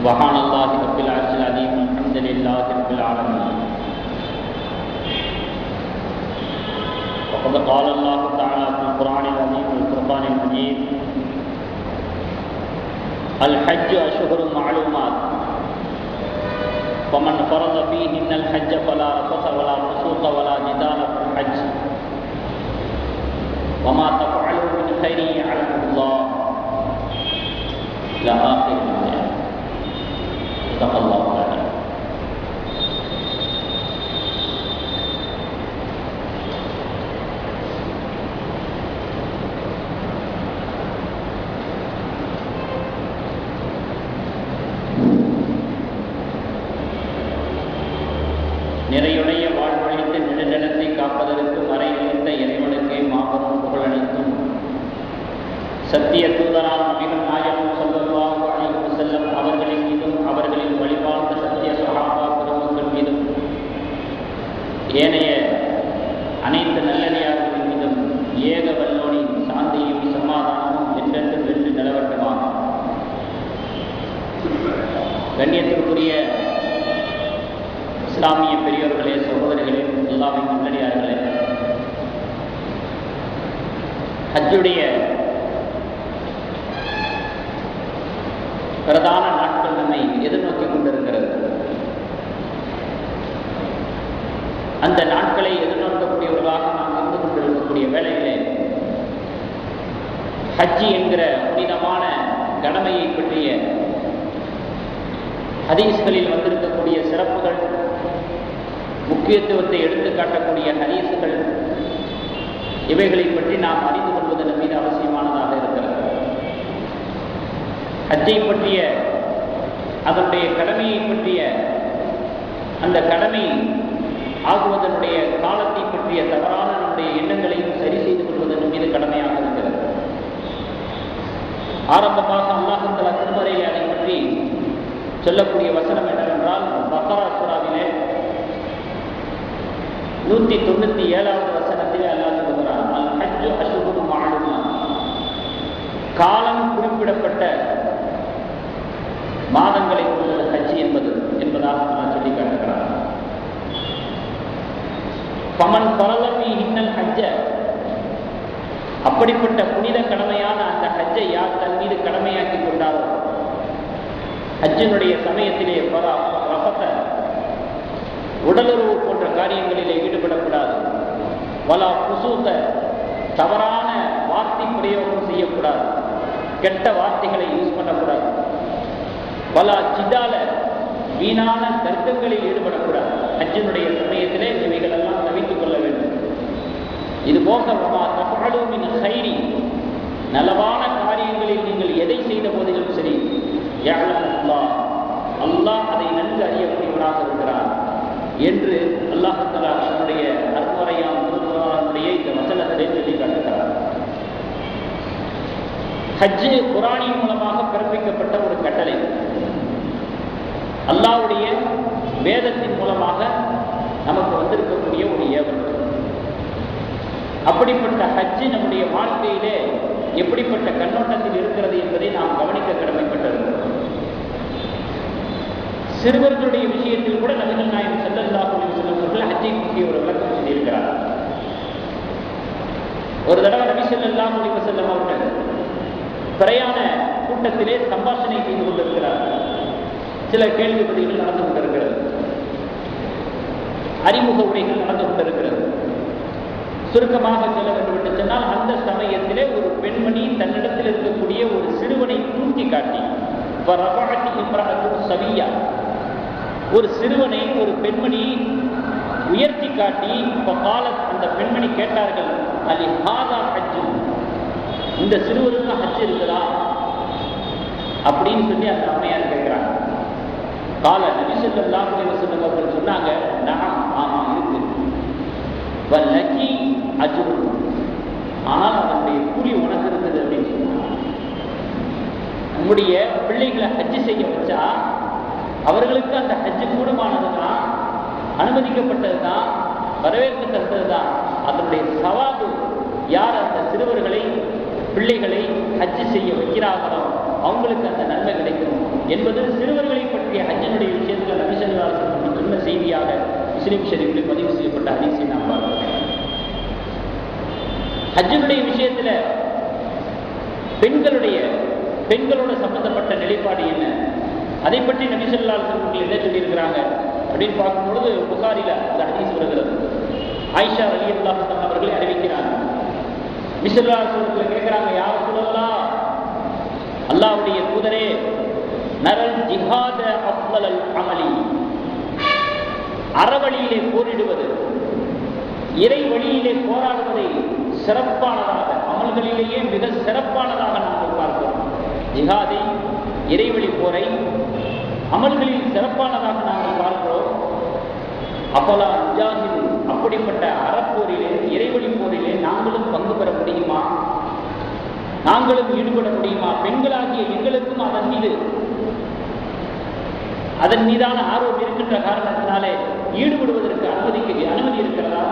سبحان الله رب العرش العظيم الحمد لله رب العالمين. وقد قال الله تعالى في القرآن العظيم والفرقان المجيد: الحج أشهر معلومات فمن فرض فيهن الحج فلا رفث ولا فسوق ولا جدال في الحج وما تفعلوا من خير يعلمه الله إلى آخر الآية. صدق الله العظيم. நிறையுடைய வாழ்வழித்து நெடுநிலத்தை காப்பதற்கு மறைநிலைத்த இறைவனுக்கே மாபெரும் புகழனைத்தும் சத்திய தூதராம் நபிகள் நாயகம் ஸல்லல்லாஹு அலைஹி வஸல்லம் அவர்களின் மீதும் அவர்களின் வழிபார்ந்த சத்திய சஹாபா பெருமக்கள் மீதும் ஏனைய அனைத்து நல்லடியார்களின் மீதும் ஏக வல்லோனின் சாந்தியும் சமாதானமும் என்றென்றும் வென்று நிலவட்டமாக. கண்ணியத்திற்குரிய இஸ்லாமிய பெரியோர்களே, சகோதரிகளே, அல்லாஹ்வின் நல்லடியார்களே, ஹஜ்ஜுடைய பிரதான நாட்கள் நம்மை எதிர்நோக்கி கொண்டிருக்கிறது. அந்த நாட்களை எதிர்நோக்கக்கூடியவர்களாக நாம் இருந்து கொண்டிருக்கக்கூடிய வேளையிலே ஹஜ்ஜி என்கிற புனிதமான கடமையை பற்றிய ஹதீஸ்களில் வந்திருக்கக்கூடிய சிறப்புகள், முக்கியத்துவத்தை எடுத்து காட்டக்கூடிய ஹதீஸ்கள், இவைகளை பற்றி நாம் அறிந்து கொள்வது நம் மீது அவசியமானதாக இருக்கிறது. ஹஜ்ஜை பற்றிய, அதனுடைய கடமையை பற்றிய, அந்த கடமை ஆகுவதனுடைய காலத்தை பற்றிய தவறான நம்முடைய எண்ணங்களையும் சரி செய்து கொள்வது நம் மீது கடமையாக இருக்கிறது. ஆரம்பமாக அல்லாஹ் தஆலா திருமறையிலே அதை பற்றி சொல்லக்கூடிய வசனம் என்னவென்றால், பக்ரா சூராவிலே 197வது வசனத்திலே அல்லாஹ் சொல்கிறான்: அல் ஹஜ்ஜு அஷ்ஹுருன் மஅலூமாத், காலம் குறிப்பிடப்பட்ட மாதங்களை கொண்டது ஹஜ் என்பதாக நான் சொல்லி காட்டுகிறான். ஃபமன் ஃபரத ஃபீஹின்னல் ஹஜ்ஜ, அப்படிப்பட்ட புனித கடமையான அந்த ஹஜ்ஜை யார் தன் மீது கடமையாக்கி கொண்டாரோ, ஹஜ்ஜினுடைய சமயத்திலே ரஃபத, உடலுறவு போன்ற காரியங்களிலே ஈடுபடக்கூடாது. வலா ஃபுசூக, தவறான வார்த்தை பிரயோகம் செய்யக்கூடாது, கெட்ட வார்த்தைகளை யூஸ் பண்ணக்கூடாது. வலா ஜிதால, வீணான தர்க்கங்களில் ஈடுபடக்கூடாது. ஹஜ்ஜினுடைய சமயத்திலே இவைகள் எல்லாம் தவித்துக் கொள்ள வேண்டும். இது போக வமா தஃஅலூ மின் கைரி, நலவான காரியங்களில் நீங்கள் எதை செய்த போதிலும் சரி, யஅலமுல்லாஹ், அல்லாஹ் அதை நன்கு அறியக்கூடியவனாக இருக்கிறார் என்று அல்லாஹ் தஆலா தன்னுடைய அருள்மறையாம் திருக்குர்ஆனுடைய இந்த வசனத்திலே சொல்லி காட்டுகிறார். ஹஜ் குர்ஆனின் மூலமாக பிறப்பிக்கப்பட்ட ஒரு கட்டளை, அல்லாஹ்வுடைய வேதத்தின் மூலமாக நமக்கு வந்திருக்கக்கூடிய ஒரு ஏவல். அப்படிப்பட்ட ஹஜ் நம்முடைய வாழ்க்கையிலே எப்படிப்பட்ட கண்ணோட்டத்தில் இருக்கிறது என்பதை நாம் கவனிக்க கடமைப்பட்டிருக்கிறோம். சிறுவர்களுடைய விஷயத்தில் கூட நபிகள் நாயகம் ஸல்லல்லாஹு அலைஹி வஸல்லம் அவர்கள் ஹஜ்ஜை பற்றி ஒரு விளக்கம் சொல்லியிருக்கிறார். ஒரு தடவை நபி ஸல்லல்லாஹு அலைஹி வஸல்லம் அவர்கள் பிரயாண கூட்டத்திலே சம்பாஷணை செய்து கொண்டிருக்கிறார். சில கேள்வி பதில்கள் நடந்து கொண்டிருக்கிறது, அறிமுக உரைகள் நடந்து கொண்டிருக்கிறது. சுருக்கமாக சொல்ல வேண்டும் என்று சொன்னால், அந்த சமயத்திலே ஒரு பெண்மணி தன்னிடத்தில் இருக்கக்கூடிய ஒரு சிறுவனை தூக்கி காட்டி, ஒரு சிறுவனை ஒரு பெண்மணி உயர்த்தி காட்டி, அந்த பெண்மணி கேட்டார்கள், அலி ஹாதா ஹஜ், இந்த சிறுவருக்கு ஹஜ் இருக்குதா அப்படின்னு சொல்லி அந்த அம்மையார் கேட்கிறாங்க. கால நபி ஸல்லல்லாஹு அலைஹி வஸல்லம் அவர்கள் சொன்னாங்க, நஅம், ஆமா இருக்கு, வல்லகி அஜ்ரு, ஆனால் அதனுடைய கூலி உனக்கு இருக்குது அப்படின்னு சொன்னாங்க. நம்முடைய பிள்ளைகளை ஹஜ் செய்ய வச்சா அவர்களுக்கு அந்த ஹஜ் கூடுமானது தான், அனுமதிக்கப்பட்டது தான், வரவேற்கத்தக்கது தான். அதனுடைய சவாபு யார் அந்த சிறுவர்களை பிள்ளைகளை ஹஜ் செய்ய வைக்கிறார்களோ அவங்களுக்கு அந்த நன்மை கிடைக்கும் என்பது சிறுவர்களை முஸ்லிம் ஷரீஃபில் பதிவு செய்யப்பட்ட ஹதீஸை நாம் பார்க்கிறோம். ஹஜ்ஜுடைய விஷயத்துல பெண்களோட சம்பந்தப்பட்ட நிலைப்பாடு என்ன, அதை பற்றி நபி ஸல்லல்லாஹு அலைஹி வஸல்லம் என்ன சொல்லியிருக்கிறாங்க அப்படின்னு பார்க்கும்பொழுது புகாரில அந்த ஹதீஸ் வருகிறது. ஆயிஷா ரலியல்லாஹு அன்ஹா அவர்களை அறிவிக்கிறாங்க. நபி ஸல்லல்லாஹு அலைஹி வஸல்லம் கேட்கிறாங்க, யா ரசூலல்லாஹ், அல்லாஹ்வுடைய தூதரே, நரல் ஜிஹாத அஃலல் அமலி, அறவழியிலே போரிடுவது, இறை வழியிலே போராடுவதை சிறப்பானதாக, அமல்களிலேயே மிக சிறப்பானதாக நாங்கள் பார்க்கிறோம். ஜிஹாதை, இறைவழி போரை அமல்களில் சிறப்பானதாக நாங்கள் பார்க்கிறோம். அப்பலா முஜாஹிது, அப்படிப்பட்ட அறப்போரிலே, இறைவழி போரிலே நாங்களும் பங்கு பெற முடியுமா, நாங்களும் ஈடுபட முடியுமா? பெண்களாகிய எங்களுக்கும் அதன் மீதான ஆர்வம் இருக்கின்ற காரணத்தினாலே ஈடுபடுவதற்கு அனுமதி இருக்கிறதா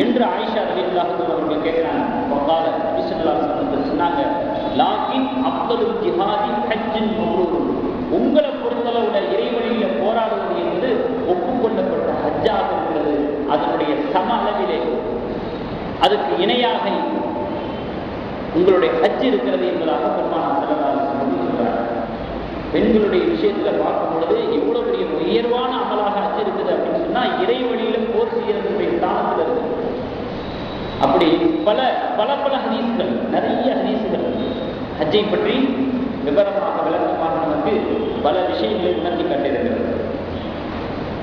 என்று ஆயிஷா ரலியல்லாஹு அன்ஹா அவர்கள் கேட்கிறாங்க. வகால நபி ஸல்லல்லாஹு அலைஹி வஸல்லம் சொன்னாங்க, லாகின் அஃதலுல் ஜிஹாதி ஹஜ்ஜுன் மப்ரூர், உங்களை பொறுத்தளவுல இறைவழியில போராடுவது என்பது ஒப்புக்கொள்ளப்பட்ட ஹஜ்ஜாக இருக்கிறது. அதனுடைய சம அளவிலே அதுக்கு இணையாக உங்களுடைய ஹஜ் இருக்கிறது என்பதாக பெருமானார் ஸல்லல்லாஹு அலைஹி வஸல்லம் சொல்றாங்க. பெண்களுடைய விஷயத்துல பார்க்கும் பொழுது எவ்வளவு பெரிய உயர்வான அமலாக ஹஜ் இருக்குது அப்படின்னு சொன்னா, இறை வழியில போர் செய்யறதுடைய ஸ்தானத்தில் இருக்கு. அப்படி பல பல பல ஹதீஸ்கள், நிறைய ஹதீஸ்கள் ஹஜ்ஜை பற்றி விவரமாக விளக்கமாக நமக்கு பல விஷயங்களை உணர்த்தி காட்டியிருக்கிறது.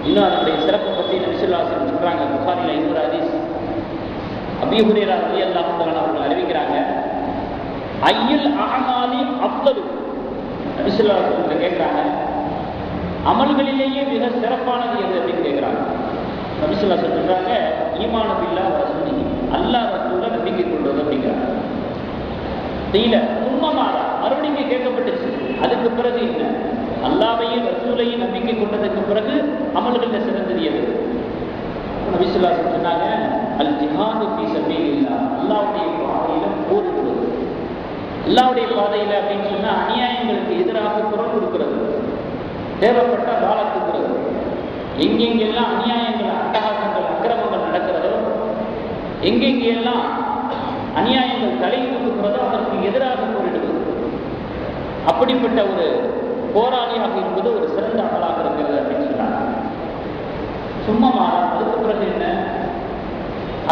இன்னும் அதனுடைய சிறப்பை பற்றி நபி ஸல்லல்லாஹு அலைஹி வஸல்லம் சொல்றாங்க. புகாரில இன்னொரு ஹதீஸ், அபூ ஹுரைரா ரலியல்லாஹு அன்ஹு அவர்கள் அறிவிக்கிறாங்க, ஐயுல் அஅமாலி அஃதலு, நபி ஸல்லல்லாஹு அலைஹி வஸல்லம் கேட்கிறாங்க, அமல்களிலேயே மிக சிறப்பானது எது அப்படின்னு கேட்கிறாங்க. நபி ஸல்லல்லாஹு அலைஹி வஸல்லம் சொல்றாங்க, ஈமானு பில்லாஹ் வ ரசூலிஹி, அல்லாஹ் ரசூலை நம்பிக்கை கொள்வது அப்படிங்கிறாங்க. தெரியல உண்மைமாறா மறுபடியும் கேட்கப்பட்டுச்சு, அதுக்கு பிறகு என்ன, அல்லாஹ்வையும் ரசூலையும் நம்பிக்கை கொண்டதுக்கு பிறகு அமல்களில் சிறந்தது எது? நபி ஸல்லல்லாஹு அலைஹி வஸல்லம் சொன்னாங்க, அல் ஜிஹாது ஃபீ சபீலில்லாஹ், அல்லாஹ்வுடைய பாதையில போரிடுவது. அல்லாஹ்வுடைய பாதையில அப்படின்னு சொன்னா அநியாயங்களுக்கு எதிராக குரல் கொடுக்கிறது, தேவைப்பட்ட வாழத்துக்கிறது. எங்கெங்கெல்லாம் அநியாயங்கள், அட்டகாசங்கள், அக்கிரமங்கள் நடக்கிறதோ, எங்கெங்கெல்லாம் அநியாயங்கள் தலை தூக்குகிறதோ அதற்கு எதிராக போரிடுவது. அப்படிப்பட்ட ஒரு போராளியாக இருப்பது ஒரு சிறந்த அமலாக இருக்கிறது அப்படின்னு சொன்னாங்க. சும்மா மாறா அதுக்கு பிறகு என்ன,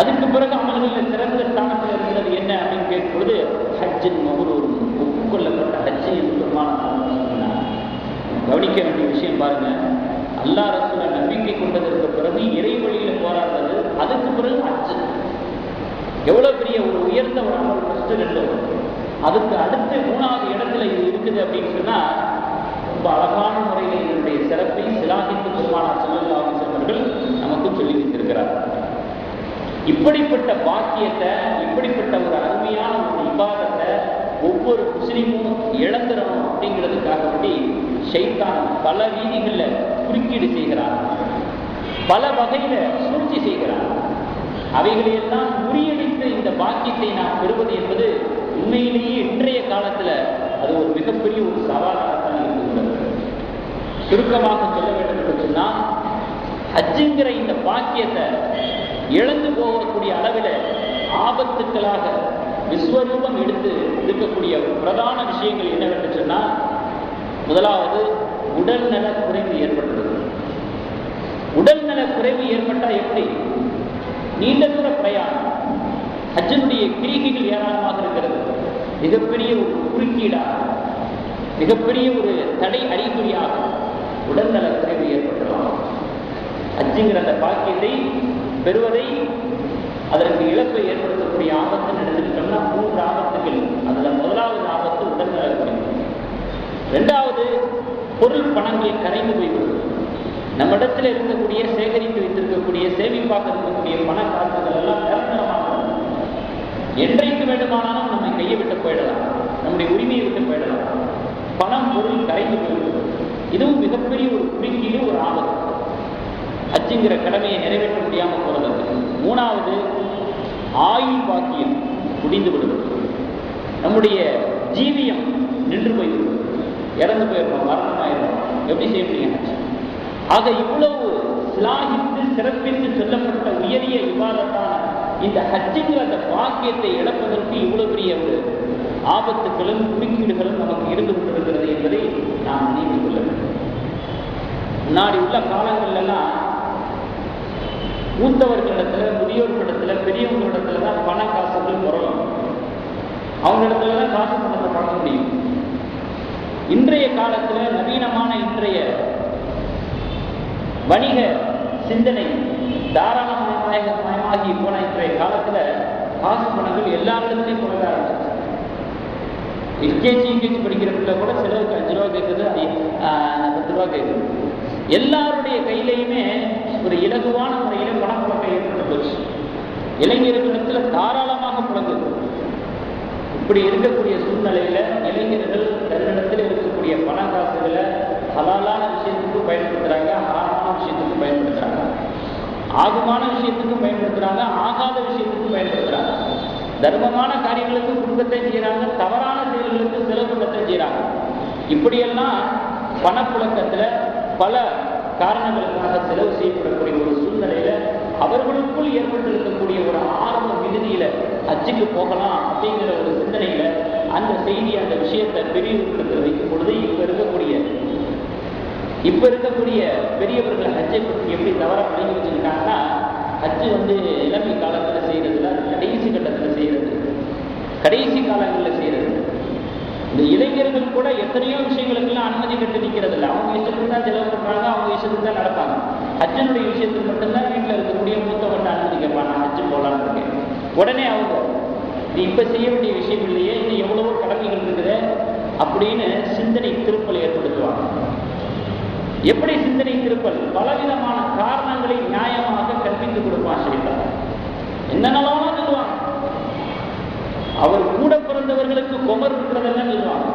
அதுக்கு பிறகு அமல்களில் சிறந்த ஸ்தானத்தில் இருக்கிறது என்ன அப்படின்னு கேட்கும்போது, ஹஜ்ஜின் மப்ரூர், ஒப்புக்கொள்ளப்பட்ட ஹஜ்ஜை என்று சொன்னாங்க. கவனிக்க வேண்டிய விஷயம் பாருங்க, அல்லாஹ் ரசூலை நம்பிக்கை கொண்டதற்கு பிறகு இறை வழியில் போராடுறது, அதுக்கு பிறகு ஹஜ். எவ்வளவு பெரிய ஒரு உயர்ந்த ஒரு அமல், ஃபர்ஸ்ட் ரெண்டு. அதுக்கு அடுத்து மூணாவது இடத்துல இது இருக்குது அப்படின்னு சொன்னா, ரொம்ப அழகான முறையில் இதனுடைய சிறப்பை சிலாகித்து பெருமானார் ஸல்லல்லாஹு அலைஹி வஸல்லம் அவர்கள் நமக்கு சொல்லி வைத்திருக்கிறார். இப்படிப்பட்ட பாக்கியத்தை, இப்படிப்பட்ட ஒரு அருமையான ஒரு இபாதத்தை ஒவ்வொரு முஸ்லீமும் இழந்துடணும் அப்படிங்கிறதுக்காக வேண்டி ஷைத்தான் பல வீதிகளில் குறுக்கீடு செய்கிறான், பல வகையில சூழ்ச்சி செய்கிறான். அவைகளையெல்லாம் முறியடித்து இந்த பாக்கியத்தை நாம் பெறுவது என்பது உண்மையிலேயே இன்றைய காலத்துல அது ஒரு மிகப்பெரிய ஒரு சவாலாகத்தான் இருக்கிறது. சுருக்கமாக சொல்ல வேண்டும் என்று சொன்னால், ஹஜ்ஜுங்கிற இந்த பாக்கியத்தை இழந்து போகக்கூடிய அளவில் ஆபத்துக்களாக விஸ்வரூபம் எடுத்து இருக்கக்கூடிய பிரதான விஷயங்கள் என்னவென்று சொன்னால், முதலாவது உடல்நல குறைவு ஏற்படுகிறது. உடல்நல குறைவு ஏற்பட்டால் எப்படி? நீண்ட தூர பிரயாணம், ஹஜ்ஜினுடைய கிரிகைகள் ஏராளமாக இருக்கிறது. மிகப்பெரிய ஒரு குறுக்கீடாக, மிகப்பெரிய ஒரு தடை அறிகுறியாக உடல்நல குறைவு ஏற்பட்டுள்ளோம். ஹஜ்ஜுங்கிற அந்த பாக்கியத்தை பெறுவதை, அதற்கு இழப்பை ஏற்படுத்தக்கூடிய ஆபத்து எடுத்துக்கிட்டோம்னா 3 ஆபத்துகள். அதுல முதலாவது ஆபத்து உடல்நல குறைவு. இரண்டாவது, பொருள் பணங்கள் கரைந்து போய்விடுவது. நம்ம இடத்துல இருக்கக்கூடிய, சேகரித்து வைத்திருக்கக்கூடிய, சேமிப்பாக இருக்கக்கூடிய பண காசுகள் எல்லாம் நிரந்தரமாக என்றைக்கு வேண்டுமானாலும் நம்ம கையை விட்டு போயிடலாம், நம்முடைய உரிமையை விட்டு போயிடலாம். பணம், பொருள் கரைந்து போய்விடுவது. இதுவும் மிகப்பெரிய ஒரு குறுக்கீடு, ஒரு ஆபத்து. ஹஜ்ஜுங்கிற கடமையை நிறைவேற்ற முடியாமல் போறது. மூணாவது, ஆயுள் பாக்கியம் முடிந்து விடுவது. நம்முடைய ஜீவியம் நின்று போய்விடுவது, இறந்து போயிடணும், மரணமாயிடும். எப்படி செய்ய முடியும்? ஆக இவ்வளவு சிலாகித்து சிறப்பித்து சொல்லப்பட்ட உயரிய விவாதத்தான இந்த ஹஜ்ஜுங்கிற அந்த பாக்கியத்தை இழப்பதற்கு இவ்வளவு பெரிய ஒரு ஆபத்துகளும் குறுக்கீடுகளும் நமக்கு இருந்து கொண்டிருக்கிறது என்பதை நாம் நினைவு கொள்ள வேண்டும். முன்னாடி உள்ள காலங்கள்லாம் மூத்தவர்களிடத்துல, முதியோர்களிடத்துல, பெரியவர்களிடத்துல தான் பண காசுகள் குறவும். அவங்களிடத்துல தான் காசு பணத்தை பார்க்க முடியும். இன்றைய காலத்துல நவீனமான இன்றைய வணிக சிந்தனை தாராளமயமாகி போன இன்றைய காலத்துல காசு பணங்கள் எல்லாரிடத்துலையும் குறைய ஆரம்பிச்சு. எல்கேஜி படிக்கிற பிள்ளை கூட செலவுக்கு 5 ரூபா கேட்குது, 10 ரூபா கேட்குது. எல்லாருடைய கையிலையுமே ஒரு இலகுவான முறையில பணப்புழக்கம் ஏற்பட்டு போச்சு. இளைஞர்களிடத்துல தாராளமாக புழங்குது. இப்படி இருக்கக்கூடிய சூழ்நிலையில இளைஞர்கள் தன்னிடத்தில் இருக்கக்கூடிய பண காசுகளை ஹலாலான விஷயத்துக்கு பயன்படுத்துறாங்க, ஹராமான விஷயத்துக்கு பயன்படுத்துறாங்க, ஆகுமான விஷயத்துக்கும் பயன்படுத்துறாங்க, ஆகாத விஷயத்துக்கும் பயன்படுத்துறாங்க. தர்மமான காரியங்களுக்கு குடும்பத்தை செய்யறாங்க, தவறான செயல்களுக்கு செலவு பண்ணத்தை செய்யறாங்க. இப்படியெல்லாம் பணப்புழக்கத்துல பல காரணங்களுக்காக செலவு செய்யப்படக்கூடிய ஒரு சூழ்நிலையில அவர்களுக்குள் ஏற்பட்டிருக்கக்கூடிய ஒரு ஆரம்ப விடுதியில ஹஜ்ஜுக்கு போகலாம் அப்படிங்கிற ஒரு சிந்தனையில அந்த செய்தி, அந்த விஷயத்தை பெரியவர்களுக்கு வைக்கும் பொழுது இப்ப இருக்கக்கூடிய பெரியவர்கள் ஹஜ்ஜை பற்றி எப்படி தவறா வழங்கி வச்சிருக்காங்கன்னா, ஹஜ்ஜு இளமை காலத்துல செய்யறதுல, கடைசி கட்டத்துல செய்யறது, கடைசி காலங்களில் செய்யறது. இந்த இளைஞர்கள் கூட எத்தனையோ விஷயங்களுக்கெல்லாம் அனுமதி கட்டு நிற்கிறது இல்லை. அவங்க இஷ்டத்துக்கு தான் செலவு பண்றாங்க, அவங்க இஷ்டத்துக்கு தான் நடப்பாங்க. ஹஜ்ஜனுடைய விஷயத்துக்கு மட்டும்தான் வீட்டில் இருக்கக்கூடிய மூத்தவர்கிட்ட அனுமதி கேட்பாங்க, நான் ஹஜ்ஜு போகலான்னு இருக்கேன். உடனே அவங்க இது இப்ப செய்ய வேண்டிய விஷயம் இல்லையே, இன்னும் எவ்வளவோ கடமைகள் இருக்குது அப்படின்னு சிந்தனை திருப்பல் ஏற்படுத்துவாங்க. எப்படி சிந்தனை திருப்பல்? பலவிதமான காரணங்களை நியாயமாக கற்பித்துக் கொடுப்பான் ஷைத்தான். என்னென்னலாம் சொல்லுவாங்க. அவர் கூட பிறந்தவர்களுக்கு குமர் இருக்கிறதெல்லாம் சொல்லுவாங்க.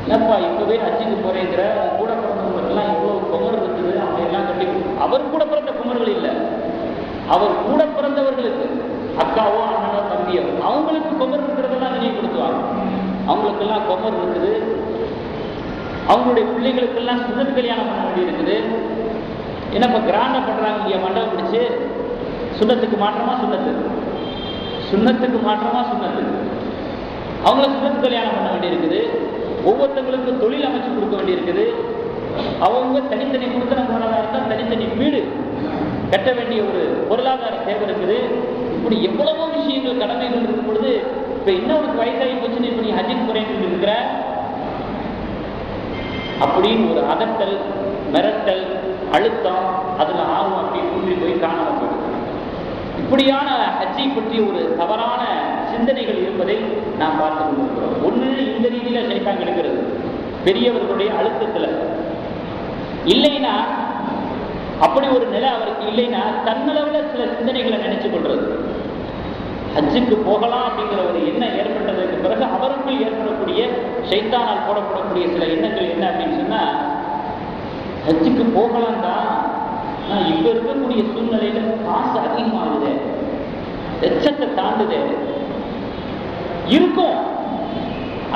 என்னப்பா இப்பவே ஹஜ்ஜுக்கு போறேங்கிற, கூட பிறந்தவங்களுக்கெல்லாம் எவ்வளவு குமர் இருக்குது, அவங்க எல்லாம் கட்டி. அவர் கூட பிறந்த குமர்கள் இல்லை, அவர் கூட பிறந்தவர்களுக்கு அக்காவோ அண்ணனோ தம்பியோ அவங்களுக்கு குமர் இருக்கிறதெல்லாம் நினைவுபடுத்துவாங்க. அவங்களுக்கெல்லாம் குமர் இருக்குது, அவங்களுடைய பிள்ளைகளுக்கெல்லாம் சுதன் கல்யாணம் பண்ண வேண்டி இருக்குது. ஏன்னா இப்ப கிராண்டா பண்றாங்க இல்லையா, மண்டபம் பிடிச்சு. சுண்ணத்துக்கு மாற்றமா சுண்ணத்து, சுண்ணத்துக்கு மாற்றமா சுண்ணத்து. அவங்கள சுதன் கல்யாணம் பண்ண வேண்டி இருக்குது. ஒவ்வொருத்தவங்களுக்கு தொழில் அமைச்சு கொடுக்க வேண்டி இருக்குது. அவங்க தனித்தனி கொடுத்தன போனதா இருந்தால் தனித்தனி வீடு கட்ட வேண்டிய ஒரு பொருளாதார தேவை இருக்குது. இப்படி எவ்வளவோ விஷயங்கள் கடமைகள் இருக்கும் பொழுது இப்ப இன்னொரு வயசாகி போச்சுன்னு இப்ப நீ ஹஜ்ஜுக்கு போறேன்னு இருக்கிற அப்படின்னு ஒரு அதட்டல், மிரட்டல், அழுத்தம், அதுல ஆர்வம் அப்படின்னு கூட்டி போய் காணாம போயிடுது. இப்படியான ஹஜ்ஜை பற்றி ஒரு தவறான சிந்தனைகள் இருப்பதை நாம் பார்த்து கொண்டிருக்கிறோம். ஒன்று இந்த ரீதியில சைத்தான் எடுக்கிறது, பெரியவர்களுடைய அழுத்தத்துல. இல்லைன்னா அப்படி ஒரு நிலை அவருக்கு இல்லைன்னா தன்னளவில் சில சிந்தனைகளை நினைச்சு கொள்றது. ஹஜ்ஜுக்கு போகலாம் அப்படிங்கிற ஒரு எண்ணம் ஏற்பட்டதற்கு பிறகு அவருக்குள் ஏற்படக்கூடிய ஷைத்தானால் போடப்படக்கூடிய சில எண்ணங்கள் என்ன அப்படின்னு சொன்னா, ஹஜ்ஜுக்கு போகலாம் தான், ஆனால் இப்ப இருக்கக்கூடிய சூழ்நிலையில காசு அதிகமாகுது, லட்சத்தை தாண்டுது, இருக்கும்